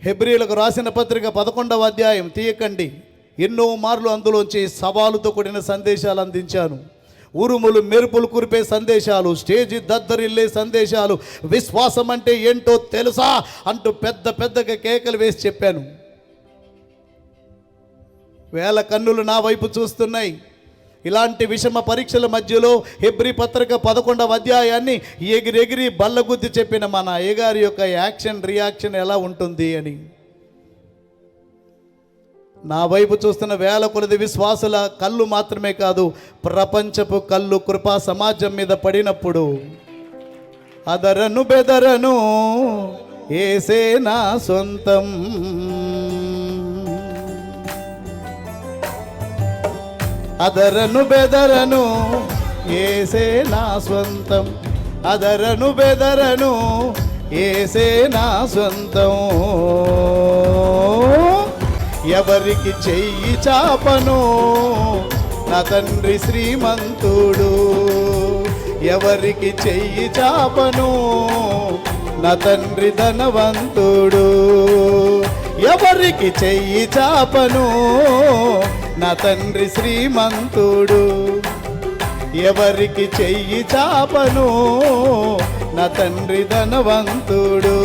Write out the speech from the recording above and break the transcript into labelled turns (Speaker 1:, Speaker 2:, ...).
Speaker 1: హెబ్రీయులకు రాసిన పత్రిక 11వ అధ్యాయం తీయకండి. ఎన్నో మార్లు అందులోంచి సవాలుతో కూడిన సందేశాలు అందించాను. ఉరుములు మెరుపులు కురిపే సందేశాలు, స్టేజి దద్దరిల్లే సందేశాలు, విశ్వాసం అంటే ఏంటో తెలుసా అంటూ పెద్ద పెద్దగా కేకలు వేసి చెప్పాను. వేల కన్నులు నా వైపు చూస్తున్నాయి. ఇలాంటి విషమ పరీక్షల మధ్యలో హెబ్రీ పత్రిక 11వ అధ్యాయాన్ని ఎగిరెగిరి బల్లగుద్ది చెప్పిన మన అయ్యగారి యొక్క రియాక్షన్ ఎలా ఉంటుంది అని. నా వైపు చూస్తున్న వేల కొలది విశ్వాసుల కళ్ళు మాత్రమే కాదు, ప్రపంచపు కళ్ళు కృపా సమాజం మీద పడినప్పుడు అదరను బెదరను యేసే నా సొంతం, అదరను బెదరను యేసే నా సొంతం, అదరను బెదరను యేసే నా సొంతం. ఎవరికి చెయ్యి చాపను నా తండ్రి శ్రీమంతుడు, ఎవరికి చెయ్యి చాపను నా తండ్రి ధనవంతుడు, ఎవరికి చెయ్యి చాపను నా తండ్రి శ్రీమంతుడు, ఎవరికి చెయ్యి చాపను నా తండ్రి ధనవంతుడు.